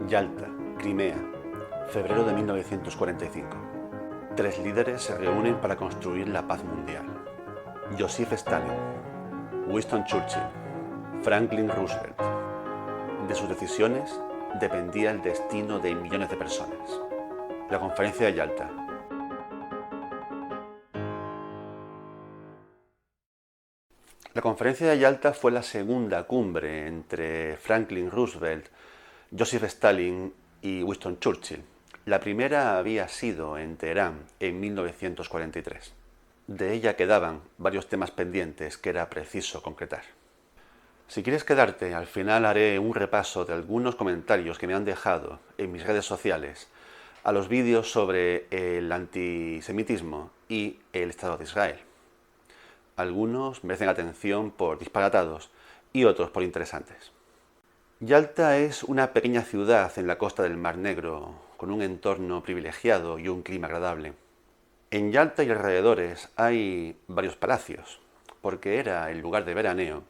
Yalta, Crimea, febrero de 1945. 3 líderes se reúnen para construir la paz mundial. Joseph Stalin, Winston Churchill, Franklin Roosevelt. De sus decisiones dependía el destino de millones de personas. La Conferencia de Yalta. La Conferencia de Yalta fue la segunda cumbre entre Franklin Roosevelt, Joseph Stalin y Winston Churchill. La primera había sido en Teherán en 1943. De ella quedaban varios temas pendientes que era preciso concretar. Si quieres quedarte, al final haré un repaso de algunos comentarios que me han dejado en mis redes sociales a los vídeos sobre el antisemitismo y el Estado de Israel. Algunos merecen atención por disparatados y otros por interesantes. Yalta es una pequeña ciudad en la costa del Mar Negro, con un entorno privilegiado y un clima agradable. En Yalta y alrededores hay varios palacios, porque era el lugar de veraneo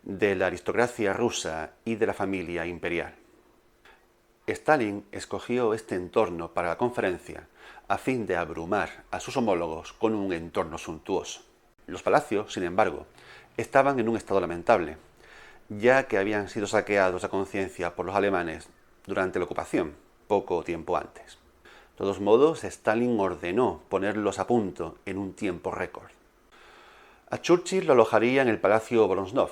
de la aristocracia rusa y de la familia imperial. Stalin escogió este entorno para la conferencia a fin de abrumar a sus homólogos con un entorno suntuoso. Los palacios, sin embargo, estaban en un estado lamentable, ya que habían sido saqueados a conciencia por los alemanes durante la ocupación, poco tiempo antes. De todos modos, Stalin ordenó ponerlos a punto en un tiempo récord. A Churchill lo alojaría en el Palacio Vorontsov,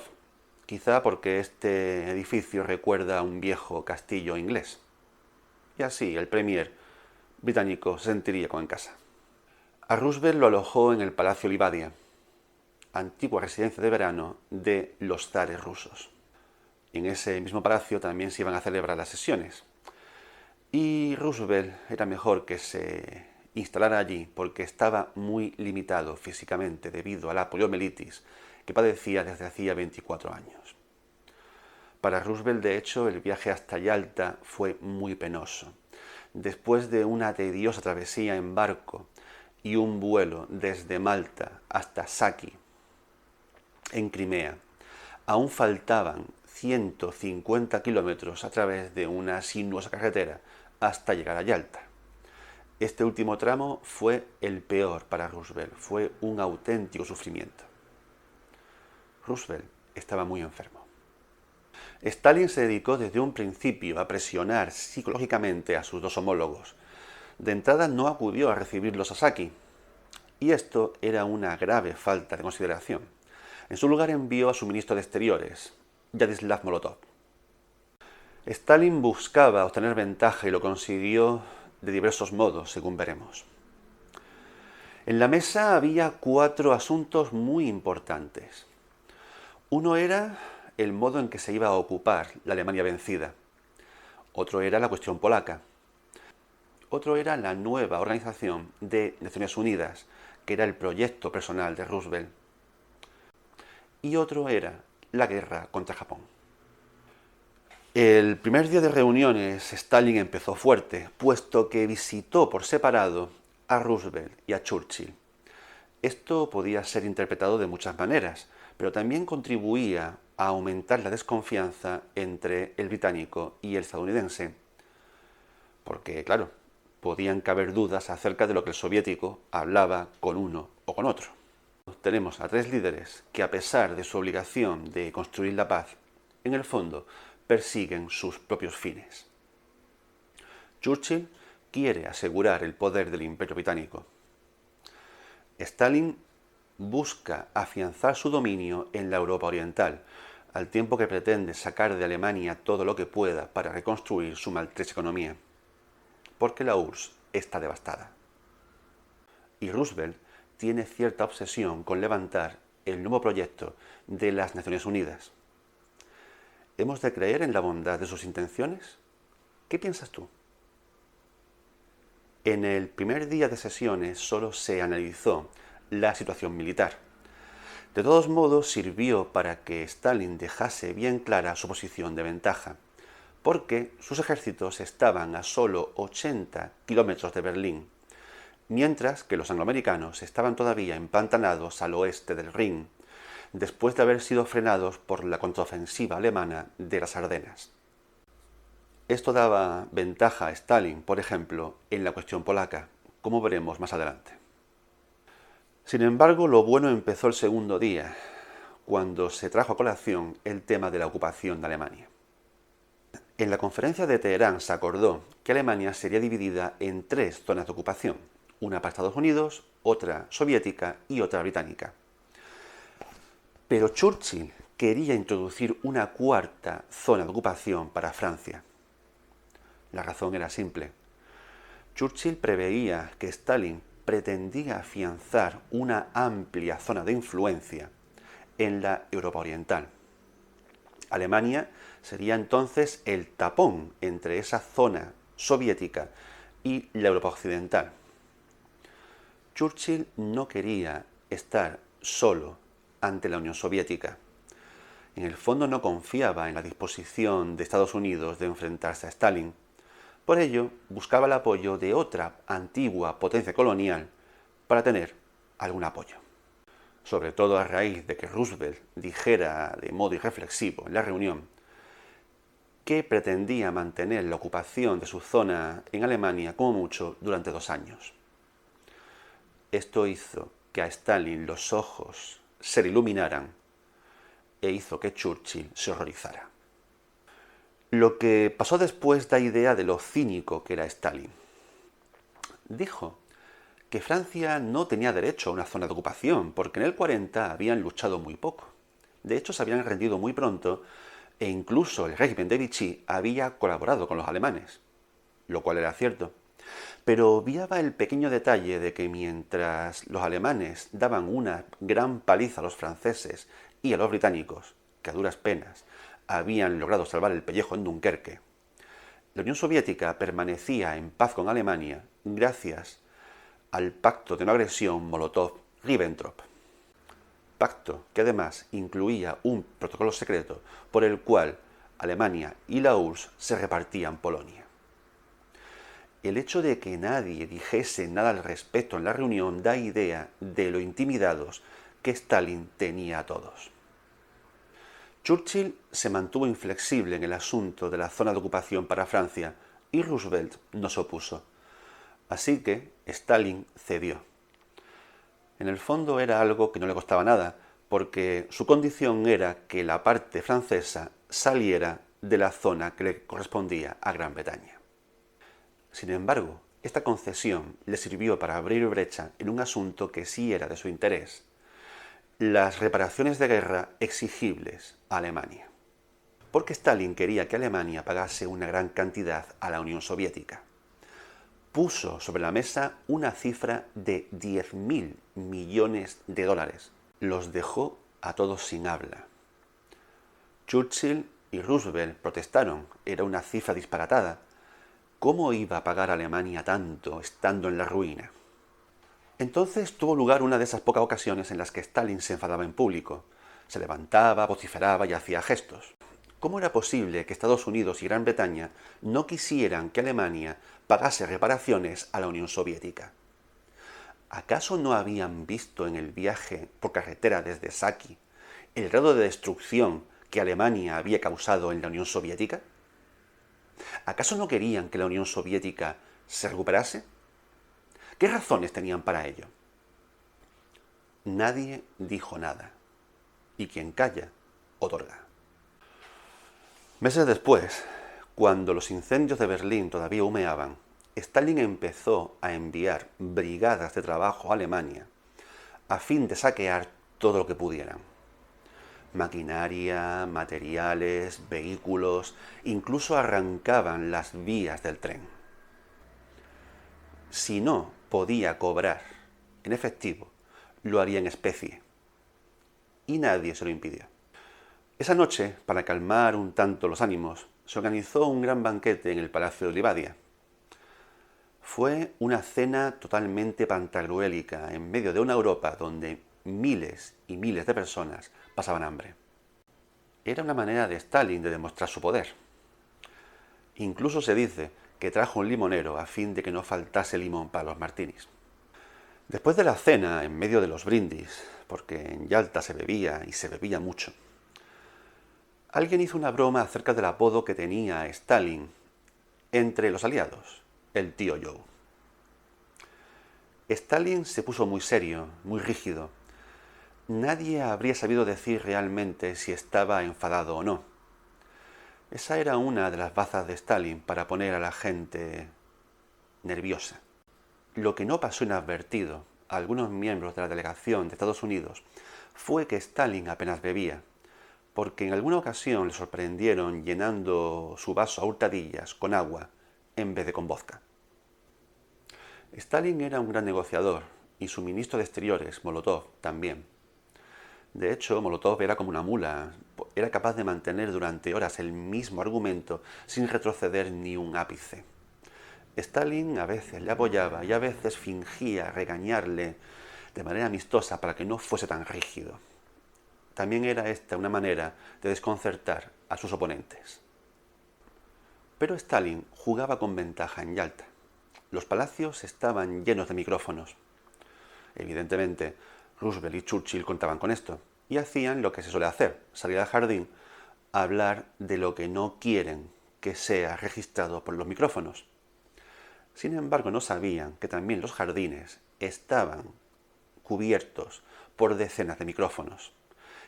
quizá porque este edificio recuerda a un viejo castillo inglés. Y así el premier británico se sentiría como en casa. A Roosevelt lo alojó en el Palacio Livadia, antigua residencia de verano de los zares rusos. En ese mismo palacio también se iban a celebrar las sesiones. Y Roosevelt era mejor que se instalara allí porque estaba muy limitado físicamente debido a la poliomielitis que padecía desde hacía 24 años. Para Roosevelt, de hecho, el viaje hasta Yalta fue muy penoso. Después de una tediosa travesía en barco y un vuelo desde Malta hasta Saki, en Crimea, aún faltaban 150 kilómetros a través de una sinuosa carretera hasta llegar a Yalta. Este último tramo fue el peor para Roosevelt, fue un auténtico sufrimiento. Roosevelt estaba muy enfermo. Stalin se dedicó desde un principio a presionar psicológicamente a sus dos homólogos. De entrada no acudió a recibirlos a Saki, y esto era una grave falta de consideración. En su lugar envió a su ministro de Exteriores, Yadislav Molotov. Stalin buscaba obtener ventaja y lo consiguió de diversos modos, según veremos. En la mesa había 4 asuntos muy importantes. Uno era el modo en que se iba a ocupar la Alemania vencida. Otro era la cuestión polaca. Otro era la nueva organización de Naciones Unidas, que era el proyecto personal de Roosevelt. Y otro era la guerra contra Japón. El primer día de reuniones, Stalin empezó fuerte, puesto que visitó por separado a Roosevelt y a Churchill. Esto podía ser interpretado de muchas maneras, pero también contribuía a aumentar la desconfianza entre el británico y el estadounidense, porque, claro, podían caber dudas acerca de lo que el soviético hablaba con uno o con otro. Tenemos a 3 líderes que, a pesar de su obligación de construir la paz, en el fondo persiguen sus propios fines. Churchill quiere asegurar el poder del Imperio Británico. Stalin busca afianzar su dominio en la Europa Oriental, al tiempo que pretende sacar de Alemania todo lo que pueda para reconstruir su maltrecha economía, porque la URSS está devastada. Y Roosevelt tiene cierta obsesión con levantar el nuevo proyecto de las Naciones Unidas. ¿Hemos de creer en la bondad de sus intenciones? ¿Qué piensas tú? En el primer día de sesiones solo se analizó la situación militar. De todos modos, sirvió para que Stalin dejase bien clara su posición de ventaja, porque sus ejércitos estaban a solo 80 kilómetros de Berlín, mientras que los angloamericanos estaban todavía empantanados al oeste del Rin, después de haber sido frenados por la contraofensiva alemana de las Ardenas. Esto daba ventaja a Stalin, por ejemplo, en la cuestión polaca, como veremos más adelante. Sin embargo, lo bueno empezó el segundo día, cuando se trajo a colación el tema de la ocupación de Alemania. En la conferencia de Teherán se acordó que Alemania sería dividida en 3 zonas de ocupación, una para Estados Unidos, otra soviética y otra británica. Pero Churchill quería introducir una 4ª zona de ocupación para Francia. La razón era simple. Churchill preveía que Stalin pretendía afianzar una amplia zona de influencia en la Europa Oriental. Alemania sería entonces el tapón entre esa zona soviética y la Europa Occidental. Churchill no quería estar solo ante la Unión Soviética. En el fondo no confiaba en la disposición de Estados Unidos de enfrentarse a Stalin. Por ello, buscaba el apoyo de otra antigua potencia colonial para tener algún apoyo. Sobre todo a raíz de que Roosevelt dijera de modo irreflexivo en la reunión que pretendía mantener la ocupación de su zona en Alemania como mucho durante 2 años. Esto hizo que a Stalin los ojos se le iluminaran e hizo que Churchill se horrorizara. Lo que pasó después da idea de lo cínico que era Stalin. Dijo que Francia no tenía derecho a una zona de ocupación, porque en el 40 habían luchado muy poco. De hecho, se habían rendido muy pronto e incluso el régimen de Vichy había colaborado con los alemanes, lo cual era cierto. Pero obviaba el pequeño detalle de que mientras los alemanes daban una gran paliza a los franceses y a los británicos, que a duras penas habían logrado salvar el pellejo en Dunkerque, la Unión Soviética permanecía en paz con Alemania gracias al pacto de no agresión Molotov-Ribbentrop. Pacto que además incluía un protocolo secreto por el cual Alemania y la URSS se repartían Polonia. El hecho de que nadie dijese nada al respecto en la reunión da idea de lo intimidados que Stalin tenía a todos. Churchill se mantuvo inflexible en el asunto de la zona de ocupación para Francia y Roosevelt no se opuso. Así que Stalin cedió. En el fondo era algo que no le costaba nada, porque su condición era que la parte francesa saliera de la zona que le correspondía a Gran Bretaña. Sin embargo, esta concesión le sirvió para abrir brecha en un asunto que sí era de su interés: las reparaciones de guerra exigibles a Alemania. Porque Stalin quería que Alemania pagase una gran cantidad a la Unión Soviética. Puso sobre la mesa una cifra de 10.000 millones de dólares. Los dejó a todos sin habla. Churchill y Roosevelt protestaron. Era una cifra disparatada. ¿Cómo iba a pagar Alemania tanto estando en la ruina? Entonces tuvo lugar una de esas pocas ocasiones en las que Stalin se enfadaba en público. Se levantaba, vociferaba y hacía gestos. ¿Cómo era posible que Estados Unidos y Gran Bretaña no quisieran que Alemania pagase reparaciones a la Unión Soviética? ¿Acaso no habían visto en el viaje por carretera desde Saki el grado de destrucción que Alemania había causado en la Unión Soviética? ¿Acaso no querían que la Unión Soviética se recuperase? ¿Qué razones tenían para ello? Nadie dijo nada, y quien calla, otorga. Meses después, cuando los incendios de Berlín todavía humeaban, Stalin empezó a enviar brigadas de trabajo a Alemania a fin de saquear todo lo que pudieran. Maquinaria, materiales, vehículos, incluso arrancaban las vías del tren. Si no podía cobrar en efectivo, lo haría en especie. Y nadie se lo impidió. Esa noche, para calmar un tanto los ánimos, se organizó un gran banquete en el Palacio de Livadia. Fue una cena totalmente pantagruélica en medio de una Europa donde miles y miles de personas pasaban hambre. Era una manera de Stalin de demostrar su poder. Incluso se dice que trajo un limonero a fin de que no faltase limón para los martinis. Después de la cena, en medio de los brindis, porque en Yalta se bebía y se bebía mucho, alguien hizo una broma acerca del apodo que tenía Stalin entre los aliados, el tío Joe. Stalin se puso muy serio, muy rígido. Nadie habría sabido decir realmente si estaba enfadado o no. Esa era una de las bazas de Stalin para poner a la gente nerviosa. Lo que no pasó inadvertido a algunos miembros de la delegación de Estados Unidos fue que Stalin apenas bebía, porque en alguna ocasión le sorprendieron llenando su vaso a hurtadillas con agua en vez de con vodka. Stalin era un gran negociador y su ministro de Exteriores, Molotov, también. De hecho, Molotov era como una mula, era capaz de mantener durante horas el mismo argumento sin retroceder ni un ápice. Stalin a veces le apoyaba y a veces fingía regañarle de manera amistosa para que no fuese tan rígido. También era esta una manera de desconcertar a sus oponentes. Pero Stalin jugaba con ventaja en Yalta. Los palacios estaban llenos de micrófonos. Evidentemente, Roosevelt y Churchill contaban con esto y hacían lo que se suele hacer, salir al jardín a hablar de lo que no quieren que sea registrado por los micrófonos. Sin embargo, no sabían que también los jardines estaban cubiertos por decenas de micrófonos,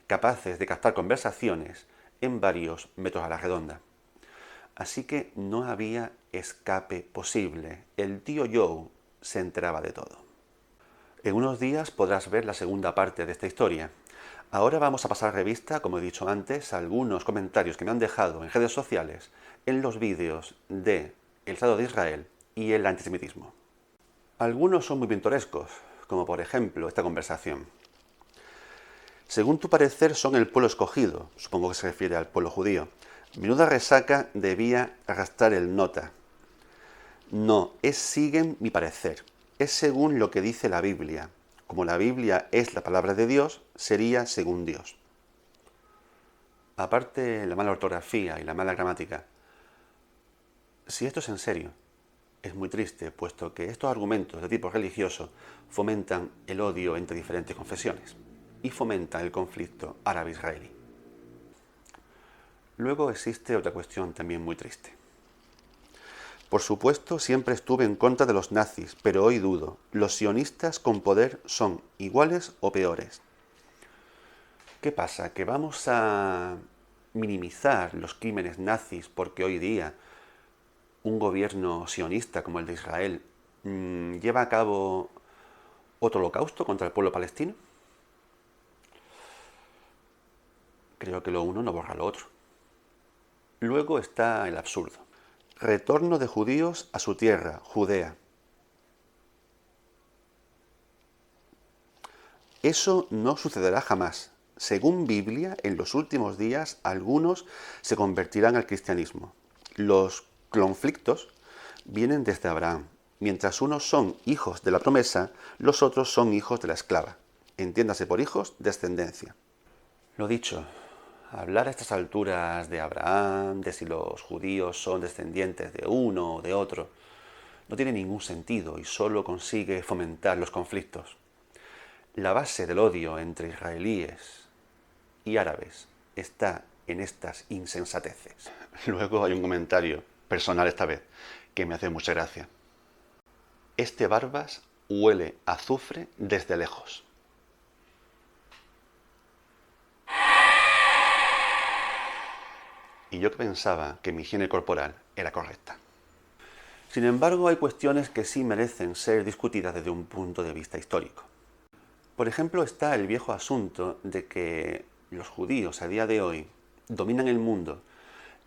capaces de captar conversaciones en varios metros a la redonda. Así que no había escape posible. El tío Joe se enteraba de todo. En unos días podrás ver la segunda parte de esta historia. Ahora vamos a pasar revista, como he dicho antes, a algunos comentarios que me han dejado en redes sociales en los vídeos de el Estado de Israel y el antisemitismo. Algunos son muy pintorescos, como por ejemplo esta conversación. Según tu parecer son el pueblo escogido, supongo que se refiere al pueblo judío. Menuda resaca debía arrastrar el nota. No, siguen mi parecer. Es según lo que dice la Biblia. Como la Biblia es la palabra de Dios, sería según Dios. Aparte la mala ortografía y la mala gramática, si esto es en serio, es muy triste, puesto que estos argumentos de tipo religioso fomentan el odio entre diferentes confesiones y fomentan el conflicto árabe-israelí. Luego existe otra cuestión también muy triste. Por supuesto, siempre estuve en contra de los nazis, pero hoy dudo. ¿Los sionistas con poder son iguales o peores? ¿Qué pasa? ¿Que vamos a minimizar los crímenes nazis porque hoy día un gobierno sionista como el de Israel lleva a cabo otro holocausto contra el pueblo palestino? Creo que lo uno no borra lo otro. Luego está el absurdo. Retorno de judíos a su tierra, Judea. Eso no sucederá jamás. Según Biblia, en los últimos días algunos se convertirán al cristianismo. Los conflictos vienen desde Abraham. Mientras unos son hijos de la promesa, los otros son hijos de la esclava. Entiéndase por hijos, descendencia. Lo dicho, hablar a estas alturas de Abraham, de si los judíos son descendientes de uno o de otro, no tiene ningún sentido y solo consigue fomentar los conflictos. La base del odio entre israelíes y árabes está en estas insensateces. Luego hay un comentario, personal esta vez, que me hace mucha gracia. Este Barbas huele a azufre desde lejos. Y yo que pensaba que mi higiene corporal era correcta. Sin embargo, hay cuestiones que sí merecen ser discutidas desde un punto de vista histórico. Por ejemplo, está el viejo asunto de que los judíos a día de hoy dominan el mundo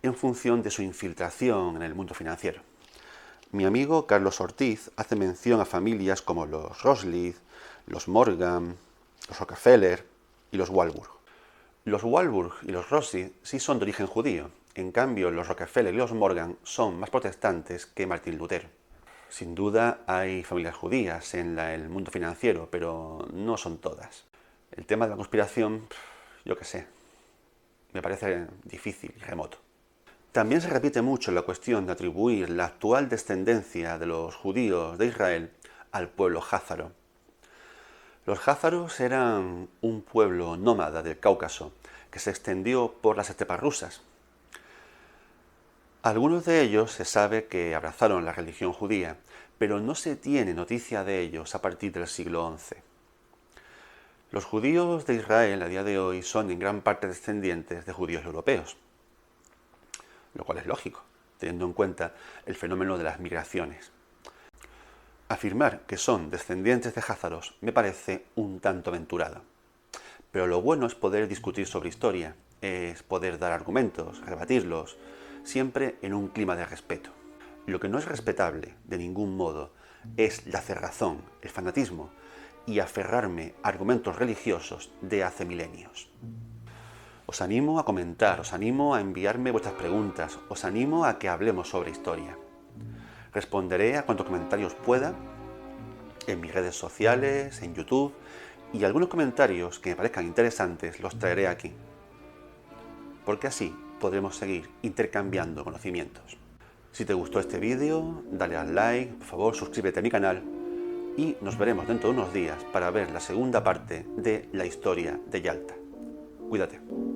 en función de su infiltración en el mundo financiero. Mi amigo Carlos Ortiz hace mención a familias como los Rothschild, los Morgan, los Rockefeller y los Warburg. Los Warburg y los Rothschild sí son de origen judío, en cambio los Rockefeller y los Morgan son más protestantes que Martín Lutero. Sin duda hay familias judías en el mundo financiero, pero no son todas. El tema de la conspiración, yo qué sé, me parece difícil y remoto. También se repite mucho la cuestión de atribuir la actual descendencia de los judíos de Israel al pueblo házaro. Los házaros eran un pueblo nómada del Cáucaso que se extendió por las estepas rusas. Algunos de ellos se sabe que abrazaron la religión judía, pero no se tiene noticia de ellos a partir del siglo XI. Los judíos de Israel a día de hoy son en gran parte descendientes de judíos europeos, lo cual es lógico, teniendo en cuenta el fenómeno de las migraciones. Afirmar que son descendientes de jázaros me parece un tanto aventurado, pero lo bueno es poder discutir sobre historia, es poder dar argumentos, rebatirlos, siempre en un clima de respeto. Lo que no es respetable, de ningún modo, es la cerrazón, el fanatismo y aferrarme a argumentos religiosos de hace milenios. Os animo a comentar, os animo a enviarme vuestras preguntas, os animo a que hablemos sobre historia. Responderé a cuantos comentarios pueda en mis redes sociales, en YouTube, y algunos comentarios que me parezcan interesantes los traeré aquí, porque así podremos seguir intercambiando conocimientos. Si te gustó este vídeo, dale al like, por favor suscríbete a mi canal y nos veremos dentro de unos días para ver la segunda parte de la historia de Yalta. Cuídate.